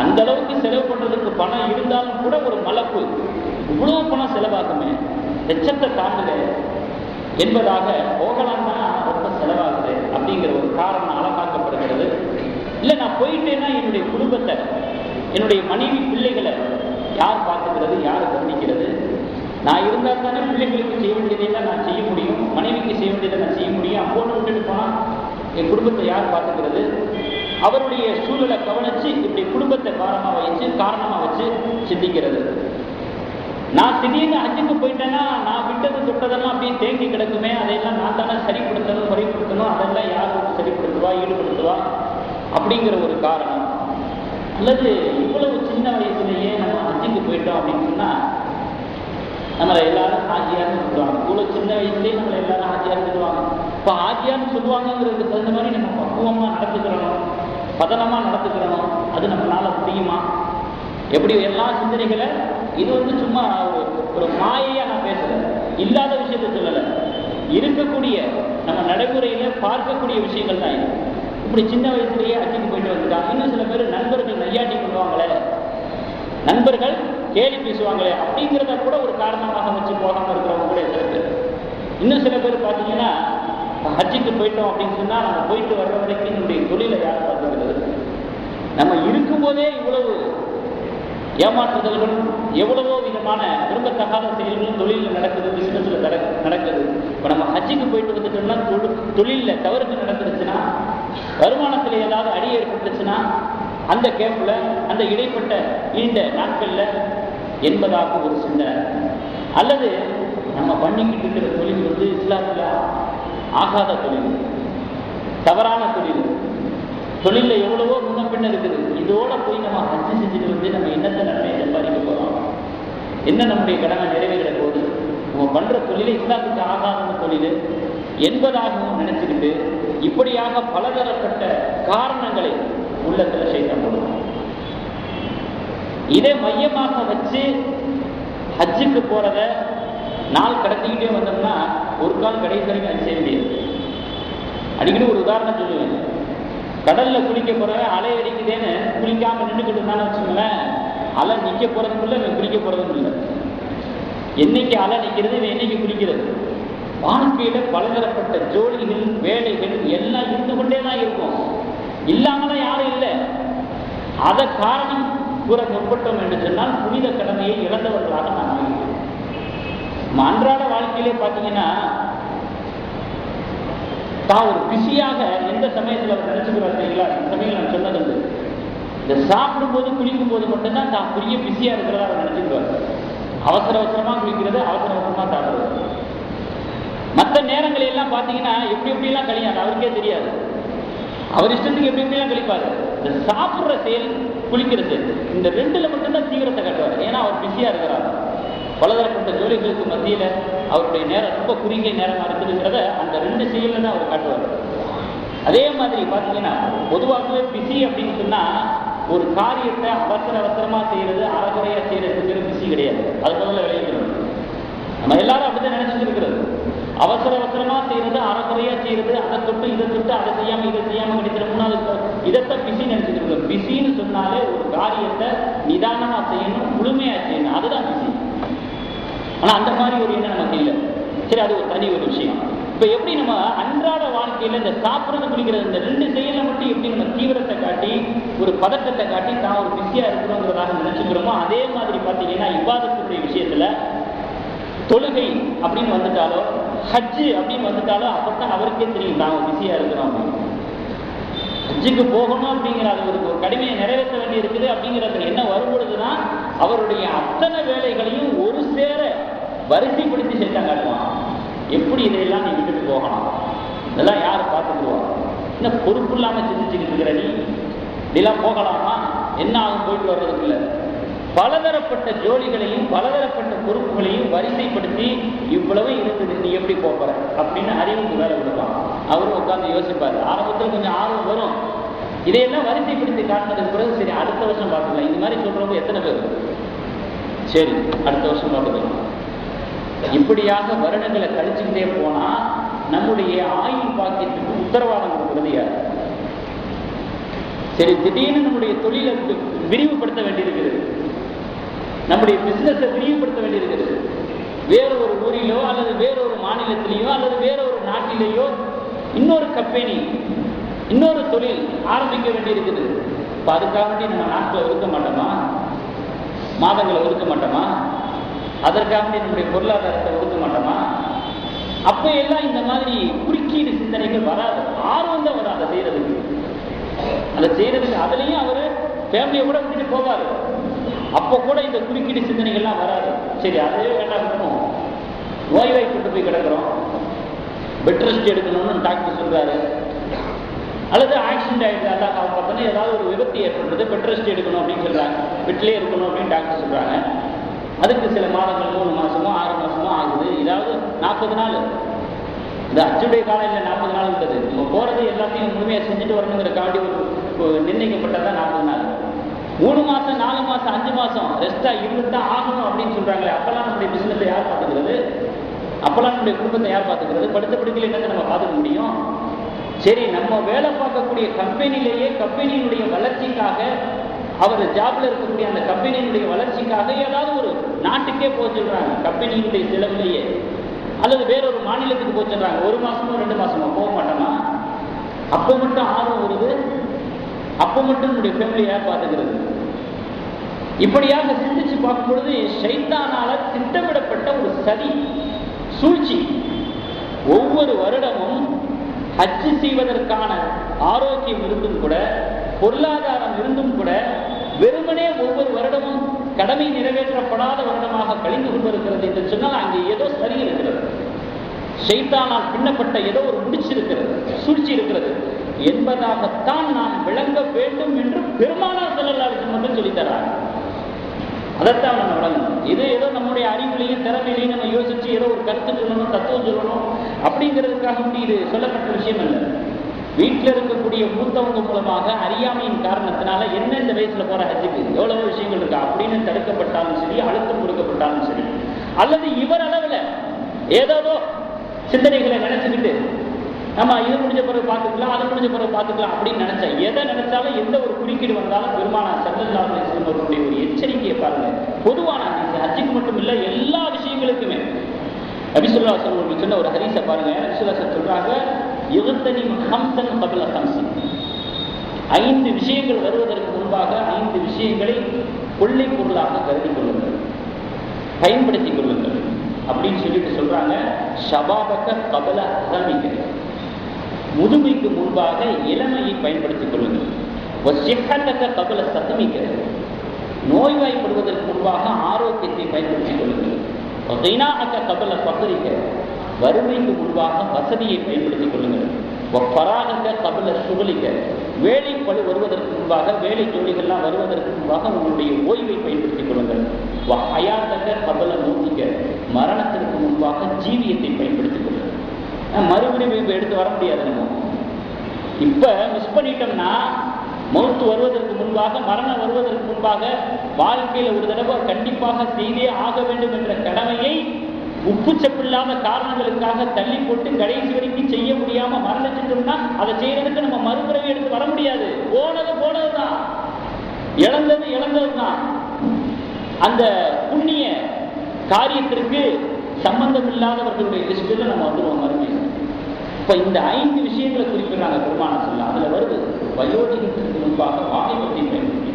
அந்த அளவுக்கு செலவு பண்றதுக்கு பணம் இருந்தாலும் கூட ஒரு மலப்பு, இவ்வளவு பணம் செலவாகுமே, லட்சத்தை தாண்டுது என்பதாக போகலாம் தான் ரொம்ப செலவாகுது அப்படிங்கிற ஒரு காரணம் அழகாக்கப்படுகிறது. இல்லை நான் போயிட்டேன்னா என்னுடைய குடும்பத்தை, என்னுடைய மனைவி பிள்ளைகளை யார் பார்த்துக்கிறது, யார் கவனிக்கிறது? நான் இருந்தால் தானே பிள்ளைகளுக்கு செய்ய வேண்டியதையெல்லாம் நான் செய்ய முடியும், மனைவிக்கு செய்ய வேண்டியதை நான் செய்ய முடியும். அப்போன்னு விட்டுட்டு போனால் என் குடும்பத்தை யார் பார்த்துக்கிறது? அவருடைய சூழலை கவனிச்சு இப்படி குடும்பத்தை காரணமாக வச்சு சிந்திக்கிறது. நான் திடீர்னு ஹஜ்ஜுக்கு போயிட்டேன்னா நான் விட்டது தொட்டதெல்லாம் அப்படியே தேங்கி கிடக்குமே, அதையெல்லாம் நான் தானே சரிப்படுத்தணும், முறைப்படுத்தணும், அதெல்லாம் யார் வந்து சரிப்படுத்துவா, ஈடுபடுத்துவா அப்படிங்கிற ஒரு காரணம். அல்லது இவ்வளவு சின்ன வயசுலேயே நம்ம ஹஜ்ஜுக்கு போயிட்டோம் அப்படின்னு சொன்னால் நம்மளை எல்லாரும் ஹாஜியார்னு சொல்லுவாங்க. இவ்வளவு சின்ன வயசுலேயே நம்மளை எல்லாரும் ஹாஜியார்னு சொல்லுவாங்க. இப்போ ஹாஜியார்னு சொல்லுவாங்கிறதுக்கு தகுந்த மாதிரி நம்ம பக்குவமாக நடத்துக்கிறணும், பதனமாக நடத்துக்கிறணும். அது நம்மளால முடியுமா? எப்படி எல்லா சிந்தனைகளை இது சும்மா ஒரு மாயையா நான் பேசுறேன், இல்லாத விஷயத்தை சொல்லலை, இருக்கக்கூடிய நம்ம நடைமுறையில பார்க்கக்கூடிய விஷயங்கள் தான் இது. இப்படி சின்ன வயசுலேயே ஹஜ்ஜுக்கு போயிட்டு வந்துட்டாங்க. இன்னும் சில பேர் நண்பர்கள் நையாட்டி பண்ணுவாங்களே, நண்பர்கள் கேலி பேசுவாங்களே அப்படிங்கிறத கூட ஒரு காரணமாக வச்சு போகாமல் இருக்கிறவங்க கூட எத்தனை பேர். இன்னும் சில பேர் பார்த்தீங்கன்னா ஹஜ்ஜுக்கு போயிட்டோம் அப்படின்னு சொன்னால் நம்ம போயிட்டு வர்ற வரைக்கும் நம்முடைய தொழிலை யார் பார்த்துக்கிறது? நம்ம இருக்கும்போதே இவ்வளவு ஏமாற்றுதல்கள், எவ்வளவோ விதமான விரும்பத்தகாத செயல்களும் தொழிலில் நடக்குது, பிசினஸில் நடக்குது. இப்போ நம்ம ஹஜ்ஜுக்கு போயிட்டு வந்துட்டோம்னா தொழிலில் தவறுக்கு நடந்துருச்சுன்னா, வருமானத்தில் ஏதாவது அடி ஏற்பட்டுச்சுன்னா, அந்த கேப்பில் அந்த இடைப்பட்ட நீண்ட நாட்களில் என்பதாக ஒரு சிந்தனை, அல்லது நம்ம பண்ணிக்கிட்டு இருக்கிற தொழில் வந்து இஸ்லாத்தில் ஆகாத தொழில், தவறான தொழில், தொழிலில் எவ்வளவோ முன்ன பின்ன இருக்குது. இதோட போய் நம்ம ஹஜ்ஜு செஞ்சுட்டு வந்து நம்ம என்னத்தை நன்மை சம்பாதிக்க போகிறோம்? என்ன நம்முடைய கடமை நிறைவேற போது? நம்ம பண்ணுற தொழிலை இஸ்லாத்துக்கு ஆகாத தொழில் என்பதாகவும் நினைச்சுக்கிட்டு இப்படியாக பலதரப்பட்ட காரணங்களை உள்ளத்தில் சைத்தான் போடுவோம். இதை மையமாக வச்சு ஹஜ்ஜுக்கு போறத நாள் கடத்திக்கிட்டே வந்தோம்னா ஒரு கால் கடைசி வரைக்கும் அது செய்ய முடியாது. அடிக்கடி ஒரு உதாரணம் சொல்லுவேன். கடல்ல குளிக்க போறவன் அலை அடிக்குதேன்னு குளிக்காம நின்றுக்கிட்டு இருந்தான்னு வச்சுக்கோங்களேன், அலை நிற்க போறதும் இல்லை, இவன் குளிக்க போறதும் இல்லை. என்னைக்கு அலை நிற்கிறது, இவன் என்னைக்கு குளிக்கிறது? வாழ்க்கையில பலதரப்பட்ட ஜோலிகள், வேலைகள் எல்லாம் இருந்து கொண்டே தான் இருக்கும். இல்லாமலாம் யாரும் இல்லை. அதை காரணம் கூற முற்பட்டோம் என்று சொன்னால் புனித கடமையை இழந்தவர்களாக நாம் ஆகிறோம். அன்றாட வாழ்க்கையிலே பார்த்தீங்கன்னா தான் ஒரு பிஸியாக எந்த சமயத்தில் அவர் நினைச்சுக்கிறார் தெரியுங்களா? இந்த சமயம் நான் சொன்னது வந்து இந்த சாப்பிடும் போது குளிக்கும் போது மட்டும்தான் தான் பெரிய பிஸியா இருக்கிறதா அவர் நினைச்சுக்கிறார். அவசர அவசரமா குளிக்கிறது, அவசர அவசரமா சாப்பிடுறது. மற்ற நேரங்கள் எல்லாம் பார்த்தீங்கன்னா எப்படி எப்படிலாம் கழியாது, அவருக்கே தெரியாது. அவர் இஷ்டத்துக்கு எப்படி எப்படிலாம் கழிப்பாரு. இந்த சாப்பிட்ற செயல், குளிக்கிறது, இந்த ரெண்டுல மட்டும்தான் தீவிரத்தை காட்டுவார். ஏன்னா அவர் பிஸியா இருக்கிறார். பலதரப்பட்ட ஜோலிகளுக்கு மத்தியில் அவருடைய நேரம் ரொம்ப குறுகிய நேரமாக இருக்குதுங்கிறத அந்த ரெண்டு செயலில் தான் அவர் காட்டுவார். அதே மாதிரி பார்த்தீங்கன்னா பொதுவாகவே பிஸி அப்படின்னு சொன்னால் ஒரு காரியத்தை அவசர அவசரமாக செய்கிறது, அறகுறையாக செய்கிறதுக்கு பிஸி கிடையாது. அது முதல்ல விளைவிக்கணும். நம்ம எல்லாரும் அப்படிதான் நினைச்சிட்டு இருக்கிறது. அவசர அவசரமாக செய்கிறது, அறகுறையாக செய்கிறது, அதை தொட்டு இதை தொட்டு அதை செய்யாமல் இதை செய்யாமல் கிடைக்கிற மூணாவது இதைத்தான் பிஸி நினைச்சிட்டு இருக்கிறோம். பிஸின்னு சொன்னாலே ஒரு காரியத்தை நிதானமாக செய்யணும், முழுமையாக செய்யணும், அதுதான் பிஸி. ஆனால் அந்த மாதிரி ஒரு எண்ணம் நமக்கு இல்லை. சரி, அது ஒரு தனி ஒரு விஷயம். இப்போ எப்படி நம்ம அன்றாட வாழ்க்கையில் இந்த சாப்பிட்றது, குடிக்கிறது, இந்த ரெண்டு செயலை மட்டும் எப்படி நம்ம தீவிரத்தை காட்டி ஒரு பதட்டத்தை காட்டி தான் ஒரு பிஸியாக இருக்கிறோங்கிறதாக நினைச்சுக்கிறோமோ, அதே மாதிரி பார்த்தீங்கன்னா இபாதத்துடைய விஷயத்தில் தொழுகை அப்படின்னு வந்துட்டாலோ, ஹஜ்ஜு அப்படின்னு வந்துட்டாலோ அப்பதான் அவருக்கே தெரியும் தான் பிஸியாக இருக்கிறோம் அப்படின்னு. ஹஜ்ஜுக்கு போகணும் அப்படிங்கிற அது ஒரு கடுமையை நிறைவேற்ற வேண்டி இருக்குது அப்படிங்கிறது என்ன வரும்பொழுதுன்னா அவருடைய அத்தனை வேலைகளையும் ஒரு சேர வரிசைப்படுத்தி செஞ்சா காட்டுவான். எப்படி இதையெல்லாம் நீ விட்டுட்டு போகலாம், இதெல்லாம் யார் பார்த்துக்குருவா, என்ன பொறுப்பு இல்லாமல் சிந்திச்சுக்கிட்டு இருக்கிற நீ, இப்படிலாம் போகலாமா, என்ன ஆகும் போயிட்டு வர்றதுக்குள்ள பலதரப்பட்ட ஜோலிகளையும் பலதரப்பட்ட பொறுப்புகளையும் வரிசைப்படுத்தி இவ்வளவு இருக்குது, நீ எப்படி போகிற அப்படின்னு அறிவுக்கு வேலை விடுவான். அவரும் உட்காந்து யோசிப்பார். ஆரம்பத்தில் கொஞ்சம் ஆர்வம் வரும். இதையெல்லாம் வரிசைப்படுத்தி காட்டினதுக்கு பிறகு சரி அடுத்த வருஷம் பார்த்துக்கலாம். இந்த மாதிரி சொல்றவங்க எத்தனை பேர்? சரி அடுத்த வருஷம் பார்த்துக்கலாம். இப்படியாக வருடங்களை கழிச்சுக்கிட்டே போனா நம்முடைய ஆயுள் பாக்கியத்துக்கு உத்தரவாதம் கொடுக்கிறது யார்? சரி, திடீர்னு நம்முடைய தொழிலை விரிவுபடுத்த வேண்டியிருக்கிறது, நம்முடைய பிசினஸை விரிவுபடுத்த வேண்டியிருக்கிறது. வேற ஒரு ஊரிலோ அல்லது வேறொரு மாநிலத்திலேயோ அல்லது வேறொரு நாட்டிலேயோ இன்னொரு கம்பெனி, இன்னொரு தொழில் ஆரம்பிக்க வேண்டியிருக்குது. இப்போ அதுக்காக வேண்டி நம்ம நாட்டில் ஒதுக்க மாட்டோமா, மாதங்களை ஒதுக்க மாட்டோமா, அதற்காக வேண்டி நம்முடைய பொருளாதாரத்தை ஒதுக்க மாட்டோமா? அப்போ எல்லாம் இந்த மாதிரி குறுக்கீடு சிந்தனைகள் வராது, ஆர்வம் தான் வரும் அதை செய்யறதுக்கு. அதை செய்யறதுக்கு அதுலேயும் அவர் ஃபேமிலியை கூட விட்டுட்டு போவார். அப்போ கூட இந்த குறுக்கீடு சிந்தனைகள்லாம் வராது. சரி, அதே வேண்டாம் இருக்கணும், நோய்வாய்ப்பட்டு போய் கிடக்கிறோம், பெட் ரெஸ்ட் எடுக்கணும்னு டாக்டர் சொல்றாரு, அல்லது ஆக்சிடென்ட் ஆகிடுது, அல்லா பார்த்தோன்னா ஏதாவது ஒரு விபத்து ஏற்படுறது, பெட் ரெஸ்ட் எடுக்கணும் அப்படின்னு சொல்றாங்க, பெட்லேயே இருக்கணும் அப்படின்னு டாக்டர் சொல்றாங்க. அதுக்கு சில மாதங்கள் 3 மாசமோ 6 மாசமோ ஆகுது. இதாவது 40 நாள், இந்த அச்சுடைய காலம் இல்லை, 40 நாள் இருந்தது. நம்ம போறது எல்லாத்தையும் முழுமையாக செஞ்சுட்டு வரணுங்கிற காண்டி ஒரு நிர்ணயிக்கப்பட்டதான் 40 நாள். 3 மாசம் 4 மாசம் 5 மாசம் ரெஸ்டா இருந்துதான் ஆகணும் அப்படின்னு சொல்றாங்களே, அப்பெல்லாம் நம்முடைய பிசினஸை யார் பார்த்துக்கிறது? அப்பெல்லாம் நம்முடைய குடும்பத்தை யார் பார்த்துக்கிறது? படுத்த படுக்கையில் என்னத்தை நம்ம பார்த்துக்க முடியும்? சரி, நம்ம வேலை பார்க்கக்கூடிய கம்பெனிலேயே கம்பெனியினுடைய வளர்ச்சிக்காக, அவர் ஜாப்ல இருக்கக்கூடிய அந்த கம்பெனியினுடைய வளர்ச்சிக்காக ஏதாவது ஒரு நாட்டுக்கே போக சொல்றாங்க. கம்பெனியினுடைய செலவுலேயே அல்லது வேறொரு மாநிலத்துக்கு போய் சொல்றாங்க, 1 மாசமோ 2 மாசமோ போக மாட்டோமா? அப்போ மட்டும் ஆர்வம் வருது, அப்போ மட்டும் நம்முடைய ஃபேமிலியை பார்த்துக்கிறது. இப்படியாக சிந்திச்சு பார்க்கும் பொழுது ஷைத்தானால திட்டமிடப்பட்ட ஒரு சதி சூழ்ச்சி. ஒவ்வொரு வருடமும் ஹஜ் செய்வதற்கான ஆரோக்கியம் இருந்தும் கூட, பொருளாதாரம் இருந்தும் கூட, வெறுமனே ஒவ்வொரு வருடமும் கடமை நிறைவேற்றப்படாத வருடமாக கழிந்து கொண்டிருக்கிறது என்று சொன்னால் அங்கே ஏதோ சரி இருக்கிறது, ஷைத்தானால் பின்னப்பட்ட ஏதோ ஒரு முடிச்சிருக்கிறது, சூழ்ச்சி இருக்கிறது என்பதாகத்தான் நாம் விளங்க வேண்டும் என்று பெருமானார் ஸல்லல்லாஹு அலைஹி வஸல்லம் மட்டும் சொல்லித்தராங்க. அதைத்தான் நம்ம விளங்கணும். இது ஏதோ நம்முடைய அறிவிலையும் திறமையிலையும் நம்ம யோசிச்சு ஏதோ ஒரு கருத்து சொல்லணும், தத்துவம் சொல்லணும் அப்படிங்கிறதுக்காக இது சொல்லப்பட்ட விஷயம் அல்ல. வீட்டில் இருக்கக்கூடிய மூத்தவங்க மூலமாக அறியாமையின் காரணத்தினால என்ன இந்த வயசுல போற ஹஜ்ஜுக்கு எவ்வளவோ விஷயங்கள் இருக்கா அப்படின்னு தடுக்கப்பட்டாலும் சரி, அழுத்தம் கொடுக்கப்பட்டாலும் சரி, அல்லது இவர் அளவில் ஏதோ சிந்தனைகளை நினைச்சுக்கிட்டு நம்ம இது முடிஞ்ச பிறகு பார்த்துக்கலாம், அது முடிஞ்ச பிறகு பார்த்துக்கலாம் அப்படின்னு நினைச்சா, எதை நினைச்சாலும் எந்த ஒரு குறுக்கீடு வந்தாலும் பெருமானார் ஸல்லல்லாஹு அலைஹி வஸல்லம் அவர்களுடைய ஒரு எச்சரிக்கையை பாருங்க. பொதுவான ஹஜ்ஜுக்கு மட்டும் இல்லை, எல்லா விஷயங்களுக்குமே நபி ஸல்லல்லாஹு அலைஹி வஸல்லம் சொன்ன ஒரு ஹதீஸை பாருங்க. நபி ஸல்லல்லாஹு அலைஹி வஸல்லம் சொல்றாங்க, இஹ்தனிம் ஹம்ஸன் கப்ல ஹம்ஸின், 5 விஷயங்கள் வருவதற்கு முன்பாக 5 விஷயங்களை கொள்ளை பொருளாக கருதி கொள்ளுங்கள், பயன்படுத்திக் கொள்ளுங்கள் அப்படின்னு சொல்லிட்டு சொல்றாங்க. ஷபாபக கபல ஹரமிக, முதுமைக்கு முன்பாக இளமையை பயன்படுத்திக் கொள்ளுங்கள். வசிஹதக கபல சகமிக, நோய்வாய்ப்படுவதற்கு முன்பாக ஆரோக்கியத்தை பயன்படுத்திக் கொள்ளுங்கள். வகினாஅக கபல ஃபக்ரிக, வறுமைக்கு முன்பாக வசதியை பயன்படுத்திக் கொள்ளுங்கள். வஃபராகக கபல சுகலிக, வேலை பழு வருவதற்கு முன்பாக, வேலை ஜோலிகள்லாம் வருவதற்கு முன்பாக உங்களுடைய ஓய்வை பயன்படுத்திக் கொள்ளுங்கள். வஹயாதக கபல மௌதிக, மரணத்திற்கு முன்பாக ஜீவியத்தை பயன்படுத்திக் கொள்ளுங்கள். மறுபடியும் எடுத்து வர முடியாது. நம்ம இப்ப மிஸ் பண்ணிட்டோம்னா மௌத்து வருவதற்கு முன்பாக, மரணம் வருவதற்கு முன்பாக வாழ்க்கையில ஒரு தடவை கண்டிப்பாக செய்தே ஆக வேண்டும் என்ற கடமையை உப்பு சப்பில்லாத காரணங்களுக்காக தள்ளி போட்டு கடைசி வரைக்கும் செய்ய முடியாம மறந்துட்டோம்னா அதை செய்யறதுக்கு நம்ம மறுபிறவி எடுத்து வர முடியாது. போனது போனதுதான், இழந்தது இழந்ததுதான். அந்த புண்ணிய காரியத்திற்கு சம்பந்தம் இல்லாதவர்களுடைய லிஸ்டில் நம்ம வந்துடுவோம் மறுபடியும். இப்ப இந்த 5 விஷயங்களை குறிப்பிடுறாங்க பெருமானார் ஸல்லல்லாஹு அலைஹி வஸல்லம். அதுல வருது வயோதிகத்திற்கு முன்பாக வாலிபத்தை பயன்படுத்தி,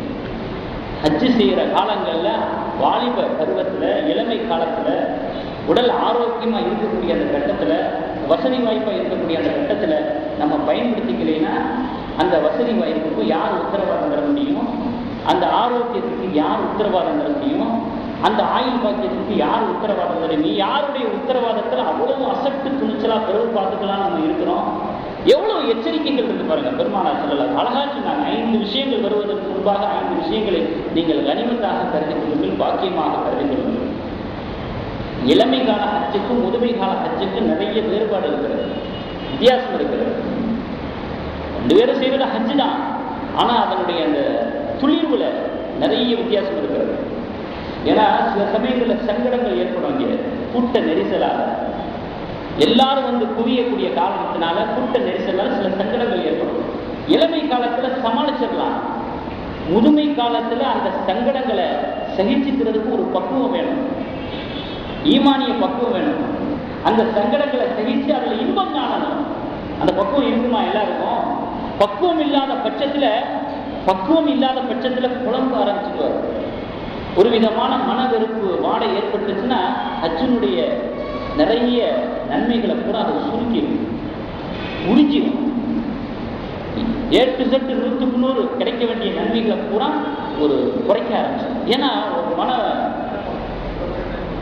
ஹஜ்ஜு செய்யற காலங்கள்ல வாலிப பருவத்துல, இளமை காலத்துல, உடல் ஆரோக்கியமா இருக்கக்கூடிய அந்த கட்டத்துல, வசதி வாய்ப்பா இருக்கக்கூடிய அந்த கட்டத்துல நம்ம பயன்படுத்திக்கலைன்னா அந்த வசதி வாய்ப்புக்கு யார் உத்தரவாதம் தர முடியும்? அந்த ஆரோக்கியத்துக்கு யார் உத்தரவாதம் தர முடியும்? அந்த ஆயுள் பாக்கியத்துக்கு யார் உத்தரவாதம் தர முடியும்? யாருடைய உத்தரவாதத்தில் அவ்வளவு அசட்டு துணிச்சலா பிறகு பார்த்துக்கலாம் நம்ம இருக்கிறோம்? எவ்வளவு எச்சரிக்கைகள் இருக்கு பாருங்க. பெருமானார் ஸல்லல்லாஹு அழகா சொன்னாங்க, 5 விஷயங்கள் வருவதற்கு முன்பாக 5 விஷயங்களை நீங்கள் கனிமத்தாக கருதி கொள்ளுங்கள், பாக்கியமாக கருதி கொள்ளுங்கள். இளமை கால ஹஜ்ஜுக்கும் முதுமை கால ஹஜ்ஜுக்கும் நிறைய வேறுபாடு இருக்கிறது, வித்தியாசம் இருக்கிறது. 2 பேரும் செய்வது ஹஜ்ஜு தான், ஆனா அதனுடைய அந்த துளிர்வுல நிறைய வித்தியாசம் இருக்கிறது. ஏன்னா சில சமயங்களில் சங்கடங்கள் ஏற்படும். இங்கே கூட்ட நெரிசலாக எல்லாரும் வந்து குவியக்கூடிய காரணத்தினால கூட்ட நெரிசலால் சில சங்கடங்கள் ஏற்படும். இளமை காலத்துல சமாளிச்சிடலாம், முதுமை காலத்துல அந்த சங்கடங்களை சகிச்சுக்கிறதுக்கு ஒரு பக்குவம் வேணும், ஈமானிய பக்குவம் வேணும். அந்த சங்கடங்களை சகிச்சு அதுல இன்பம் காணணும். அந்த பக்குவம் இருக்குமா எல்லாருக்கும்? பக்குவம் இல்லாத பட்சத்துல குழம்பு ஆரம்பிச்சுடுவார். ஒரு விதமான மன வெறுப்பு வாடை ஏற்பட்டுச்சுன்னா ஹஜ்ஜினுடைய நிறைய நன்மைகளை பூரா அதை சுருக்கிடும், உறிஞ்சிடும். A to Z 100க்கு 100 கிடைக்க வேண்டிய நன்மைகளை பூரா ஒரு குறைக்க ஆரம்பிச்சிடும். ஏன்னா ஒரு மன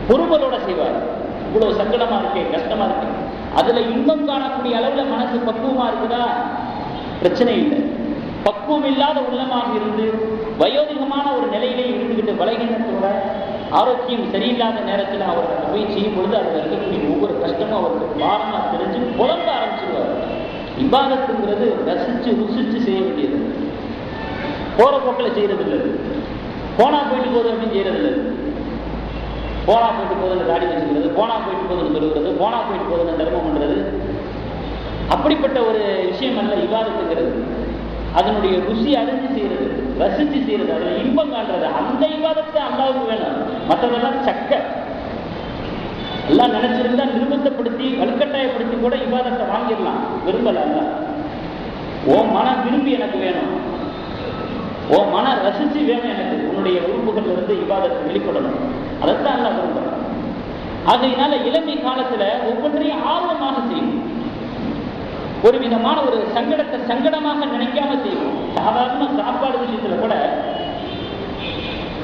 பொறுமலோட செய்வார். இவ்வளவு சங்கடமா இருக்கு, கஷ்டமா இருக்கு, அதுல இன்பம் காணக்கூடிய அளவுல மனசு பக்குவமா இருக்குதா? பிரச்சனை இல்லை. பக்குவம் இல்லாத உள்ளமாக இருந்து வயோதிகமான ஒரு நிலையிலே இருந்துகிட்டு பலகீனத்தோட ஆரோக்கியம் சரியில்லாத நேரத்தில் அவர் அதை போய் செய்யும் பொழுது அதில் இருக்கக்கூடிய ஒவ்வொரு கஷ்டமும் அவருக்கு பாரமா தெரிஞ்சு புலம்ப ஆரம்பிச்சிருவார். இபாதத்துங்கிறது ரசிச்சு ருசிச்சு செய்ய வேண்டியது, போற போக்கில் செய்யறது இல்லை. போனா போயிட்டு போகுது அப்படின்னு செய்யறது இல்லை. போனா போயிட்டு போகுதுன்னு தாடி வச்சுக்கிறது, போனா போயிட்டு போகுதுன்னு சொல்லுகிறது, போனா போயிட்டு போகுதுன்னு தர்மம் பண்றது, அப்படிப்பட்ட ஒரு விஷயம் அல்ல இபாதத்துங்கிறது. அதனுடைய ருசி அறிஞ்சு செய்யறது, ரசிச்சு செய்யறது, அதுல இன்பம் காண்றது, அந்த இபாதத்தை அல்லாஹ்வுக்கு வேணும். மற்றதெல்லாம் சக்க எல்லாம் நினைச்சிருந்தா நிர்பந்தப்படுத்தி வலுக்கட்டாயப்படுத்தி கூட இபாதத்தை வாங்கிடலாம். விரும்பல. ஓ மனம் விரும்பி எனக்கு வேணும், ஓ மன ரசிச்சு வேணும் எனக்கு, உன்னுடைய உறுப்புகள் இருந்து இபாதத்தை வெளிப்படணும். அதைத்தான் எல்லாம் விரும்புறேன். ஆகையினால இளமை காலத்துல ஒவ்வொன்றையும் ஆர்வமாக செய்யும். ஒரு விதமான ஒரு சங்கடத்தை சங்கடமாக நினைக்காம செய்வோம். சாதாரண சாப்பாடு விஷயத்துல கூட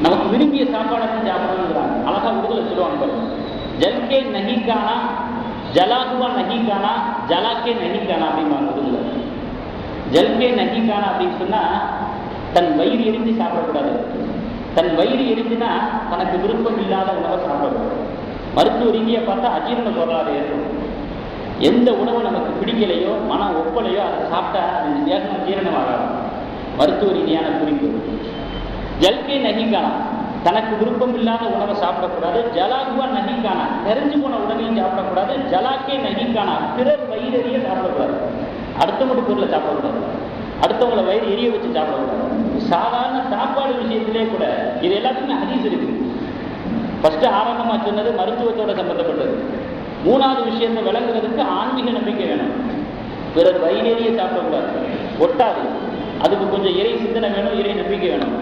நமக்கு விரும்பிய சாப்பாடை சாப்பிடணுங்கிறாங்க. அழகா உருதுல சொல்லுவாங்க, ஜல்கே நகிக்கானா ஜலாகுவா நகிக்கானா ஜலாக்கே நகிக்கானா அப்படிம்பாங்க உருதுல. ஜல்கே நகிக்கானா அப்படின்னு சொன்னா தன் வயிறு எரிஞ்சு சாப்பிடக்கூடாது. தன் வயிறு எரிஞ்சுன்னா தனக்கு விருப்பம் இல்லாத உணவை சாப்பிடக்கூடாது. மருத்துவ ரீதியை பார்த்தா அஜீரண கோளாறு ஏற்படும். எந்த உணவு நமக்கு பிடிக்கலையோ மனம் ஒப்பலையோ அதை சாப்பிட்டா அது தேகம் ஜீரணமாகாது. மருத்துவ ரீதியான குறிப்பு. ஜல்கே நகிக்கானா தனக்கு விருப்பம் இல்லாத உணவை சாப்பிடக்கூடாது. ஜலாகுவா நகிக்கானா தெரிஞ்சு போன உணவையும் சாப்பிடக்கூடாது. ஜலாக்கே நகிக்கானா பிறர் வயிறு எரிய சாப்பிடக்கூடாது. அடுத்தவங்க பொருளை சாப்பிடக்கூடாது. அடுத்தவங்களை வயிறு எரிய வச்சு சாப்பிடக்கூடாது. சாதாரண சாப்பாடு விஷயத்திலே கூட இது எல்லாத்துக்குமே ஹதீஸ் இருக்கு. ஃபர்ஸ்ட் ஆரம்பமா சொன்னது மருத்துவத்தோட சம்பந்தப்பட்டது. மூணாவது விஷயத்தை விளங்குறதுக்கு ஆன்மீக நம்பிக்கை வேணும். பிறர் வயிறேறிய சாப்பிடக்கூடாது, ஒட்டாது. அதுக்கு கொஞ்சம் இறை சிந்தனை வேணும், இறை நம்பிக்கை வேணும்.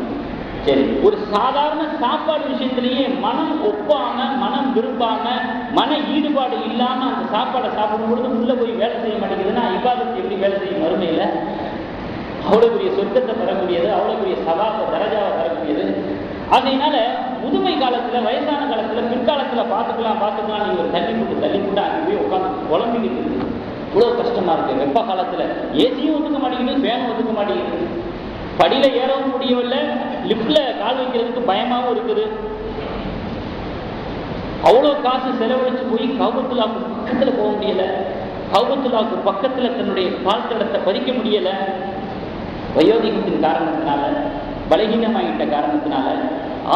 சரி, ஒரு சாதாரண சாப்பாடு விஷயத்திலேயே மனம் ஒப்பாம, மனம் விரும்பாம, மன ஈடுபாடு இல்லாம அந்த சாப்பாடை சாப்பிடும் பொழுது உள்ள போய் வேலை செய்ய மாட்டேங்குதுன்னா இபாதத்து எப்படி வேலை செய்யும்? மறுமையில அவ்வளவு பெரிய சொர்க்கத்தை தரக்கூடியது, அவ்வளவு பெரிய சவாப தரஜாவை தரக்கூடியது. அதனால முதுமை காலத்துல, வயசான காலத்துல, பிற்காலத்துல பார்த்துக்கலாம் நீங்க ஒரு தள்ளி போட்டு அங்கே போய் உட்காந்து குழம்பிக்கிட்டு இருக்கு. இவ்வளவு கஷ்டமா இருக்கு. வெப்ப காலத்துல ஏசியும் ஒத்துக்க மாட்டேங்குது, ஃபேனும் ஒத்துக்க மாட்டேங்குது. படியில ஏறவும் முடியவில்லை, லிப்ட்ல கால் வைக்கிறதுக்கு பயமாவும் இருக்குது. அவ்வளவு காசு செலவழிச்சு போய் கௌபத்துல்லாவுக்கு பக்கத்துல போக முடியல, கௌபத்துல்லாவுக்கு பக்கத்துல தன்னுடைய கால் தடத்தை பதிக்க முடியல. வயோதிகத்தின் காரணத்தினால, பலகீனமாகிட்ட காரணத்தினால,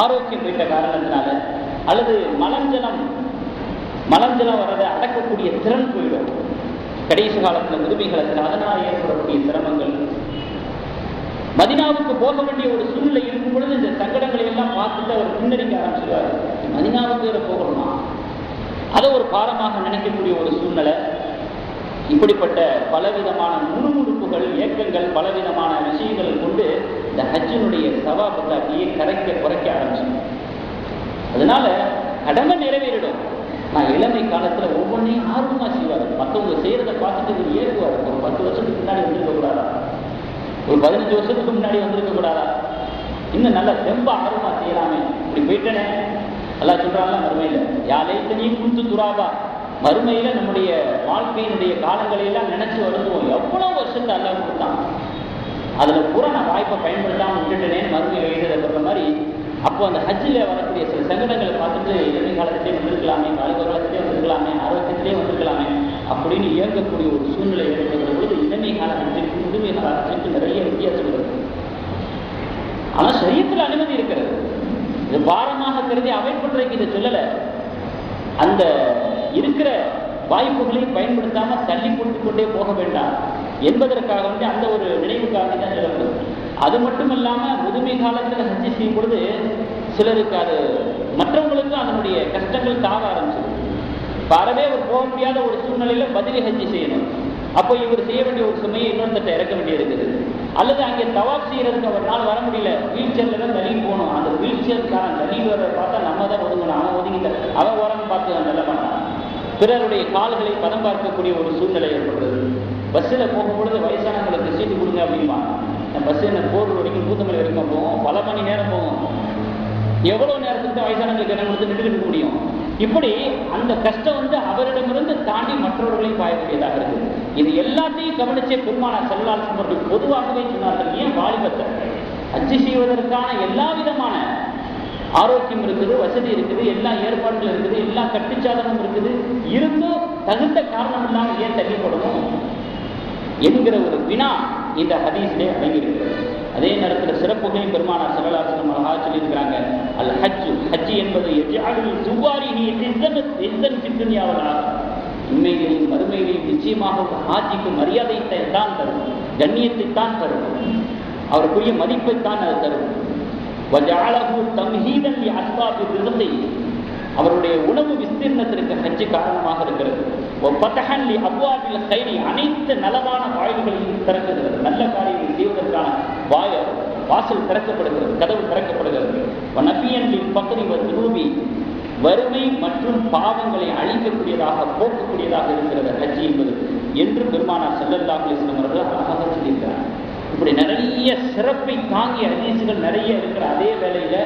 ஆரோக்கியம் போயிட்ட காரணத்தினால, அல்லது மலஞ்சலம் வரதை அடக்கக்கூடிய திறன் போயிடும் கடைசி காலத்துல, முதுமை காலத்தில். அதனால் ஏற்படக்கூடிய சிரமங்கள். மதினாவுக்கு போக வேண்டிய ஒரு சூழ்நிலை இருக்கும் பொழுது இந்த சங்கடங்களை எல்லாம் பார்த்துட்டு அவர் பின்னடிக்க ஆரம்பிச்சிருவார். மதினாவுக்கு போகணுமா, அதை ஒரு பாரமாக நினைக்கக்கூடிய ஒரு சூழ்நிலை. இப்படிப்பட்ட பலவிதமான முணுமுணுப்புகள், ஏக்கங்கள், பலவிதமான விஷயங்களை கொண்டு இந்த ஹஜ்ஜினுடைய சவாபத்தை அப்படியே குறைக்க ஆரம்பிச்சு. அதனால கடமை நிறைவேறிடும். நான் இளமை காலத்துல ஒவ்வொன்றையும் ஆர்வமா செய்வார். மற்றவங்க செய்யறதை பார்த்துட்டு ஒரு ஏற்குவார். ஒரு 10 வருஷத்துக்கு முன்னாடி வந்திருக்க கூடாதா, ஒரு 15 வருஷத்துக்கு முன்னாடி வந்திருக்க கூடாதா, இன்னும் நல்லா ரொம்ப ஆர்வமா செய்யலாமே. இப்படி போயிட்டனே எல்லாம் சொல்றாங்க. மறுமையில யாழைத்தனையும் குஞ்சு துராபா, மறுமையில நம்முடைய வாழ்க்கையினுடைய காலங்களை எல்லாம் நினைச்சு வருவோம். எவ்வளவு வருஷத்தை அல்லா கொடுத்தான், அதுல பூரா நான் வாய்ப்பை பயன்படுத்தாம விட்டுட்டேனேன்னு மறுமையில எழுத சொல்ற மாதிரி. அப்போ அந்த ஹஜ்ஜில் வரக்கூடிய சில சங்கடங்களை பார்த்துட்டு இளமை காலத்திலே வந்திருக்கலாமே, வாலிப காலத்திலே வந்திருக்கலாமே, ஆரோக்கியத்திலே வந்திருக்கலாமே அப்படின்னு இயங்கக்கூடிய ஒரு சூழ்நிலை ஏற்படுகிற பொழுது இளமை கால ஹஜ்ஜுக்கு முதுமை கால ஹஜ்ஜுக்கு நிறைய வித்தியாசம் இருக்கு. ஆனா ஷரியத்துல அனுமதி இருக்கிறது. இது பாரமாக கருதி அவாய்ட் பண்றதுக்கு இதை சொல்லலை. அந்த இருக்கிற வாய்ப்புகளை பயன்படுத்தாம தள்ளி போட்டுக் கொண்டே போக வேண்டாம் என்பதற்காக அந்த ஒரு நினைவுக்காக தான் சொல்லப்படுது. அது மட்டும் இல்லாம முதுமை காலத்துல ஹஜ்ஜி செய்யும் பொழுது சிலருக்கு அது மற்றவங்களுக்கு அதனுடைய கஷ்டங்கள் தாவ ஆரம்பிச்சது. அறவே அவர் போக முடியாத ஒரு சூழ்நிலையில பதிலி ஹஜ்ஜி செய்யணும். அப்போ இவர் செய்ய வேண்டிய ஒரு சுமையை இன்னொருத்தட்ட இறக்க வேண்டியிருக்குது. அல்லது அங்கே தவாப் செய்யறதுக்கு அவரால் வர முடியல, வீல் சேர்ல தான் தள்ளி போகணும். அந்த வீல் சேர்க்காரன் தள்ளி வர பார்த்தா நம்ம தான் ஒதுங்கணும். அவன் ஒதுங்கிட்ட அவன் ஓரம் பார்த்து நல்ல பண்ணான். பிறருடைய கால்களை பதம் பார்க்கக்கூடிய ஒரு சூழ்நிலை ஏற்படுறது. பஸ்ஸில் போகும்பொழுது வயசானவங்களுக்கு சீட்டு கொடுங்க அப்படிமா. பஸ் என்ன போர் வரைக்கும் பூத்தமலை வரைக்கும் போகும், பல மணி நேரம் போகும். எவ்வளோ நேரத்துக்கு தான் வயசானவங்களுக்கு இடம் கொடுத்து நின்று இருக்க முடியும்? இப்படி அந்த கஷ்டம் அவரிடமிருந்து தாண்டி மற்றவர்களையும் பாயக்கூடியதாக இருக்குது. இது எல்லாத்தையும் கவனிச்சே பெருமானார் ஸல்லல்லாஹு அலைஹி வஸல்லம் பொதுவாகவே சொன்னார்கள். ஏன் வாலிபத்தை ஹஜ்ஜி செய்வதற்கான எல்லா விதமான ஆரோக்கியம் இருக்குது, வசதி இருக்குது, எல்லா ஏற்பாடுகள் இருக்குது, எல்லா கட்டுச்சாதனமும் இருக்குது, இருந்தும் தகுந்த காரணம் இல்லாமல் ஏன் தள்ளிப்படணும் என்கிற ஒரு வினா இந்த ஹதீஸிலே அடங்கியிருக்கிறது. அதே நேரத்தில் சிறப்புகளையும் பெருமானார் ஸல்லல்லாஹு அலைஹி வஸல்லம் அழகாக சொல்லியிருக்கிறாங்க. அல் ஹஜ்ஜு, ஹஜ்ஜி என்பது யஜ்அலுல் ஜுவாரிஹி இஸ்ஸன் ஃபித் துன்யா வல் ஆகிரா, உண்மையிலேயும் மறுமையிலேயும் நிச்சயமாக ஒரு ஹாஜிக்கு மரியாதையை தான் தரும், கண்ணியத்தை தான் தரும், அவருக்குரிய மதிப்பை தான் அது தரும். வஜஅலஹு தம்ஹீதன் லிஅஸ்பாபி ரிஸ்கி, அவருடைய உணவு விஸ்தீர்ணத்திற்கு ஹஜ்ஜு காரணமாக இருக்கிறது. அபுவாபில் கைரி அனைத்து நலமான வாயில்களையும் திறக்குகிறது. நல்ல காரியங்களை செய்வதற்கான வாசல் திறக்கப்படுகிறது, கதவு திறக்கப்படுகிறது. பகுதி ரூபி வறுமை மற்றும் பாவங்களை அழிக்கக்கூடியதாக போக்கக்கூடியதாக இருக்கிறது ஹஜ் என்பது என்று பெருமானார் ஸல்லல்லாஹு அலைஹி வஸல்லம் அவர்கள் அழகாக சொல்லியிருக்கிறார். இப்படி நிறைய சிறப்பை தாங்கிய ஹதீசுகள் நிறைய இருக்கிற அதே வேளையில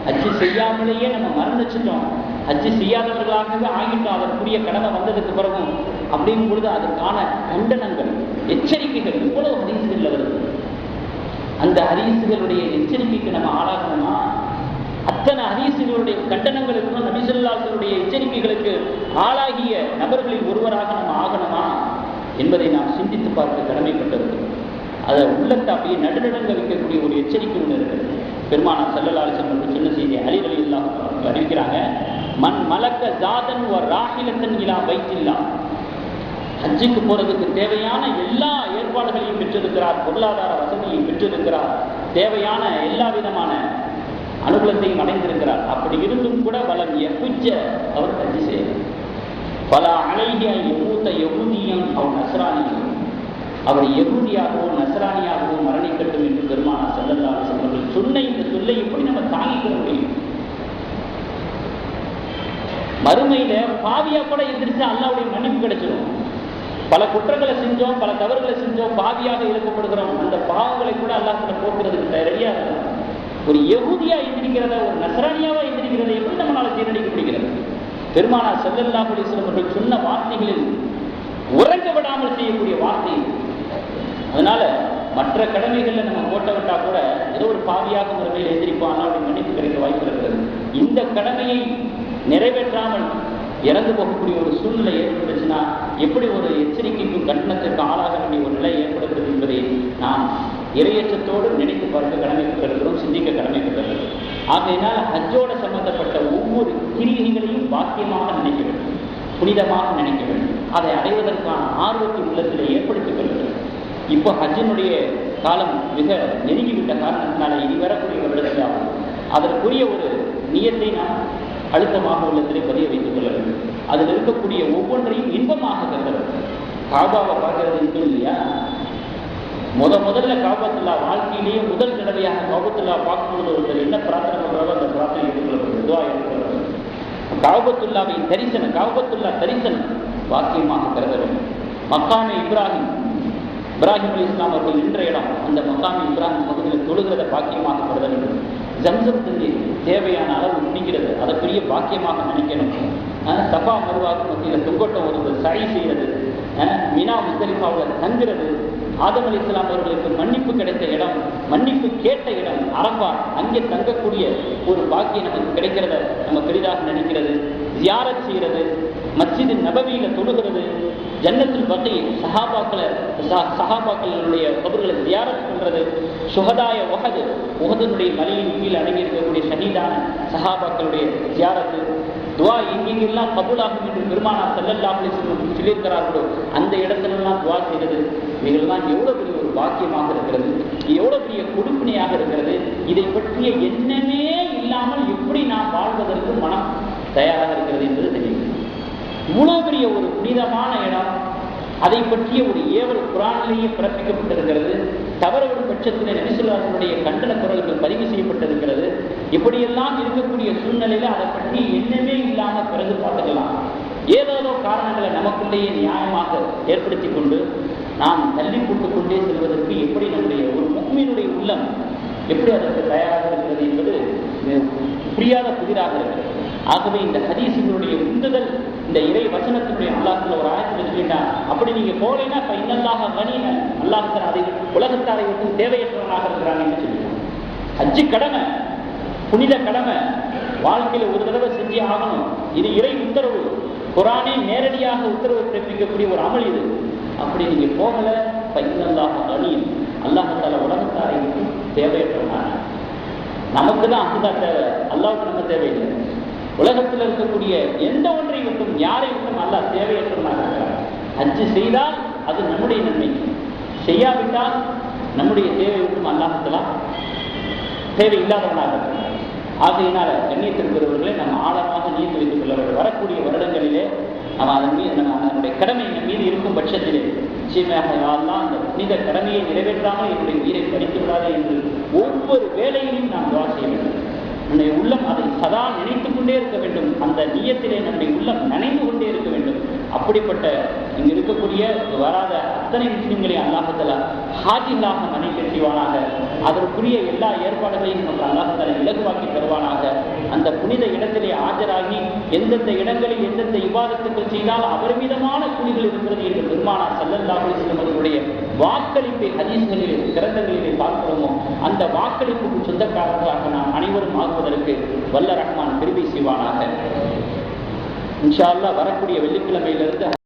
ஹஜ்ஜு செய்யாமலேயே நம்ம மரணிச்சிட்டோம், ஹஜ்ஜு செய்யாதவர்களாகவே ஆகிட்டோம், அதற்குரிய கடமை வந்ததுக்கு பிறகும் அப்படிங்கும் பொழுது அதற்கான கண்டனங்கள், எச்சரிக்கைகள் இவ்வளவு ஹதீசுகள்ல வருது. அந்த ஹதீசுகளுடைய எச்சரிக்கைக்கு நம்ம ஆளாகணுமா? அத்தனை ஹதீசுகளுடைய கண்டனங்களுக்கும் நபி ஸல்லல்லாஹு அலைஹி வஸல்லம் எச்சரிக்கைகளுக்கு ஆளாகிய நபர்களில் ஒருவராக நம்ம ஆகணுமா என்பதை நாம் சிந்தித்து பார்க்க கடமைப்பட்டிருக்கிறோம். அதை உள்ளத்தை அப்படியே நடுநடுங்க வைக்கக்கூடிய ஒரு எச்சரிக்கை ஒன்று இருக்குது. பெருமானார் ஸல்லல்லாஹு அலைஹி வஸல்லம் சொன்ன செய்தி அலி ரலியல்லாஹு அன்ஹு அறிவிக்கிறாங்க, மன் மலக்க ஜாதன் வ ராஹிலத்தன் இலா பைத்தில்லாஹ், ஹஜ்ஜுக்கு போறதுக்கு தேவையான எல்லா ஏற்பாடுகளையும் பெற்றிருக்கிறார், பொருளாதார வசதியை பெற்றிருக்கிறார், தேவையான எல்லா விதமான அனுகூலத்தையும் அடைந்திருக்கிறார். அப்படி இருந்தும் கூட வலம் யஹுஜ்ஜ அவர் ஹஜ்ஜு செய்யலாம். பல அலைஹி யமூத யஹூதியன் அவ் நஸ்ரானியன், அவர் யஹூதியாகவோ நஸ்ரானியாகவோ மரணிக்கட்டும் என்று பெருமானார் ஸல்லல்லாஹு அலைஹி வஸல்லம் சொன்ன இந்த சொல்லை எப்படி நம்ம தாங்கிக்க முடியும்? மறுமையில பாவியா கூட எந்திரிச்சு அல்லாஹ்வுடைய மன்னிப்பு கிடைச்சிடும். பல குற்றங்களை செஞ்சோம், பல தவறுகளை செஞ்சோம், பாவியாக எழுப்பப்படுகிறோம். அந்த பாவங்களை கூட அல்லாஹ் போக்குறதுக்கு ரெடியா இருக்கும். ஒரு யஹூதியா எந்திரிக்கிறத, ஒரு நஸ்ரானியாவா எந்திரிக்கிறத எப்படி நம்மளால ஜீரணிக்க முடிகிறது? பெருமானார் ஸல்லல்லாஹு அலைஹி வஸல்லம் அவர்கள் சொன்ன வார்த்தைகளில் உறங்க விடாமல் செய்யக்கூடிய வார்த்தை. அதனால மற்ற கடமைகள்ல நம்ம கோட்டை விட்டா கூட ஏதோ ஒரு பாவியாக முறையில் எந்திரிப்போம், அல்லாஹ்வுடைய மன்னிப்பு கிடைக்க வாய்ப்பு இருக்கிறது. இந்த கடமையை நிறைவேற்றாமல் இறந்து போகக்கூடிய ஒரு சூழ்நிலை ஏற்பட்டுச்சுன்னா எப்படி ஒரு எச்சரிக்கைக்கும் கண்டனத்திற்கு ஆளாக வேண்டிய ஒரு நிலை ஏற்படுகிறது என்பதை நாம் இறையச்சத்தோடு நினைத்து பார்க்க கடமைப்பட்டிருக்கிறோம், சிந்திக்க கடமைப்பட்டிருக்கிறோம். ஆகையினால் ஹஜ்ஜோட சம்பந்தப்பட்ட ஒவ்வொரு கிரியைகளையும் பாக்கியமாக நினைக்க வேண்டும், புனிதமாக நினைக்க வேண்டும். அதை அடைவதற்கான ஆர்வத்தை உள்ளத்தில் ஏற்படுத்திக் கொள்ள வேண்டும். இப்போ ஹஜ்ஜினுடைய காலம் மிக நெருங்கிவிட்ட காரணத்தினால இனி வரக்கூடிய வருடத்தில் ஆகும். அதற்குரிய ஒரு நியத்தை நாம் அழுத்தமாக உள்ளத்திலே பதிய வைத்துக் கொள்ள வேண்டும். அதில் இருக்கக்கூடிய ஒவ்வொன்றையும் இன்பமாக கருத வேண்டும். காபாவை பார்க்கறது இன்பம் இல்லையா? முதல்ல காபத்துல்லா வாழ்க்கையிலேயே முதல் தடவையாக காபத்துல்லா பார்க்கும்போது ஒருத்தர் என்ன பிரார்த்தனை பண்றாரோ அந்த பிரார்த்தனை எடுத்துக்கொள்ளப்படுது, துஆ எடுத்துக்கொள்ளப்படுது. காபத்துல்லாவை தரிசனம், காபத்துல்லா தரிசனம் பாக்கியமாக கருத வேண்டும். மக்காமே இப்ராஹிம் அலைஹிஸ்ஸலாம் அவர்கள் நின்ற இடம், அந்த மக்காமே இப்ராஹிம் பகுதியில் தொழுகிறத பாக்கியமாக கருத வேண்டும். ஜம்சம் தண்ணீர் தேவையான அளவு குடிக்கிறது, அதை பெரிய பாக்கியமாக நினைக்கணும். சஃபா மருவாக்கு மத்தியில் தொங்கோட்டம் வருவது, சழி செய்கிறது, மினா முஸ்தலிஃபாவில் தங்குறது, ஆதம் அலைஹிஸ்ஸலாம் அவர்களுக்கு மன்னிப்பு கிடைத்த இடம், மன்னிப்பு கேட்ட இடம் அரஃபா, அங்கே தங்கக்கூடிய ஒரு பாக்கியம் நமக்கு கிடைக்கிறத நம்ம பெரிதாக நினைக்கிறது. ஜியாரத் செய்கிறது, மஸ்ஜிது நபவியில தொழுகிறது, ஜன்னத்துல் பக்கீ சஹாபாக்களுடைய கபர்களை ஜியாரத் பண்றது, சுஹதாய உஹதுனுடைய மலையின் கீழ் அடங்கி இருக்கக்கூடிய ஷஹீதான சஹாபாக்களுடைய ஜியாரத்து, துவா எங்கெங்கெல்லாம் கபூலாகும் என்று பெருமானார் ஸல்லல்லாஹு அலைஹி வஸல்லம் சொல்லியிருக்கிறார்களோ அந்த இடத்திலெல்லாம் துவா செய்கிறது. இவைகள்லாம் எவ்வளவு பெரிய ஒரு பாக்கியமாக இருக்கிறது, எவ்வளவு பெரிய கொடுப்பினையாக இருக்கிறது. இதை பற்றிய எண்ணமே இல்லாமல் எப்படி நாம் வாழ்வதற்கு மனம் தயாராக இருக்கிறது என்பது தெரியும். இவ்வளவு பெரிய ஒரு புனிதமான இடம், அதை பற்றிய ஒரு ஏவல் குர்ஆனிலேயே பிறப்பிக்கப்பட்டிருக்கிறது. தவறுவிடும் பட்சத்தில் நபி ஸல்லல்லாஹு அலைஹி வஸல்லம் கண்டன குரல்கள் பதிவு செய்யப்பட்டிருக்கிறது. இப்படியெல்லாம் இருக்கக்கூடிய சூழ்நிலையில அதை பற்றி எண்ணமே இல்லாமல் பிறகு பார்த்துக்கலாம். ஏதேதோ காரணங்களை நமக்குள்ளேயே நியாயமாக ஏற்படுத்தி கொண்டு நாம் தள்ளி போட்டுக் கொண்டே செல்வதற்கு எப்படி நம்முடைய ஒரு முஃமினுடைய உள்ளம் எப்படி அதற்கு தயாராக இருக்கிறது என்பது புரியாத புதிராக இருக்கிறது. ஆகவே இந்த ஹதீஸுகளுடைய உந்துதல், இந்த இறை வசனத்தினுடைய அல்லாஹ்ல ஒரு ஆயத்தில் சொல்லிட்டான், அப்படி நீங்க போகலைன்னா இப்ப இன்னல்லாஹ கனீன, அல்லாஹ் அதை உலகத்தாரை விட்டு தேவையற்றவனாக இருக்கிறான்னு சொல்லிட்டான். ஹஜ்ஜு கடமை, புனித கடமை, வாழ்க்கையில ஒரு தடவை செஞ்சே ஆகணும். இது இறை உத்தரவு, குர்ஆனே நேரடியாக உத்தரவு பிறப்பிக்கக்கூடிய ஒரு அமல் இது. அப்படி நீங்க போகல இப்ப இன்னல்லாஹ கனீன், அல்லாஹ் தஆலா உலகத்தாரை விட்டு தேவையற்றவனாக. நமக்கு தான் அதுதான் தேவை, அல்லாஹ்வுக்கு நம்ம தேவையில்லை. உலகத்தில் இருக்கக்கூடிய எந்த ஒன்றை விட்டும் யாரை விட்டும் அல்லாஹ் தேவையற்றவனாக இருக்கிறார். ஹஜ்ஜு செய்தால் அது நம்முடைய நன்மை, செய்யாவிட்டால் நம்முடைய தேவை விட்டும் அல்லாஹ்வுக்கு தேவை இல்லாதவனாக இருக்கிறார். ஆகையினால கண்ணியத்திற்குரியவர்களை நம்ம ஆழமாக நீர் வைத்துக் அவன் அதன் மீது அதனுடைய கடமை என் மீது இருக்கும் பட்சத்திலே நிச்சயமாக யாரெல்லாம் அந்த புனித கடமையை நிறைவேற்றாமல் என்னுடைய உயிரை பறித்து விடாதே என்று ஒவ்வொரு வேளையிலும் நாம் துவா செய்ய வேண்டும். நம்முடைய உள்ளம் அதை சதா நினைத்துக் கொண்டே இருக்க வேண்டும். அந்த நியத்திலே நம்முடைய உள்ளம் நனைந்து கொண்டே இருக்க வேண்டும். அப்படிப்பட்ட இங்கு இருக்கக்கூடிய வராத அத்தனை முஸ்லிம்களை அல்லாஹ்தஆலா ஹாஜிகளாக மனைவி செய்வானாக. அதற்குரிய எல்லா ஏற்பாடுகளையும் நமக்கு அல்லாஹ்தஆலா இலகுவாக்கி தருவானாக. அந்த புனித இடத்திலே ஆஜராகி எந்தெந்த இடங்களில் எந்தெந்த இபாதத்துக்கள் செய்தால் அபரிமிதமான கூலிகள் இருக்கிறது என்று பெருமானார் ஸல்லல்லாஹு அலைஹி வஸல்லம் அவர்களுடைய வாக்களிப்பை ஹதீஸ்களிலே கிரந்தங்களிலே பார்க்கிறோமோ அந்த வாக்களிப்புக்கு சொந்தக்காரர்களாக நாம் அனைவரும் ஆகுவதற்கு வல்ல ரஹ்மான் கிருபை செய்வானாக. இன்ஷா அல்லாஹ் வரக்கூடிய வெள்ளிக்கிழமையிலிருந்து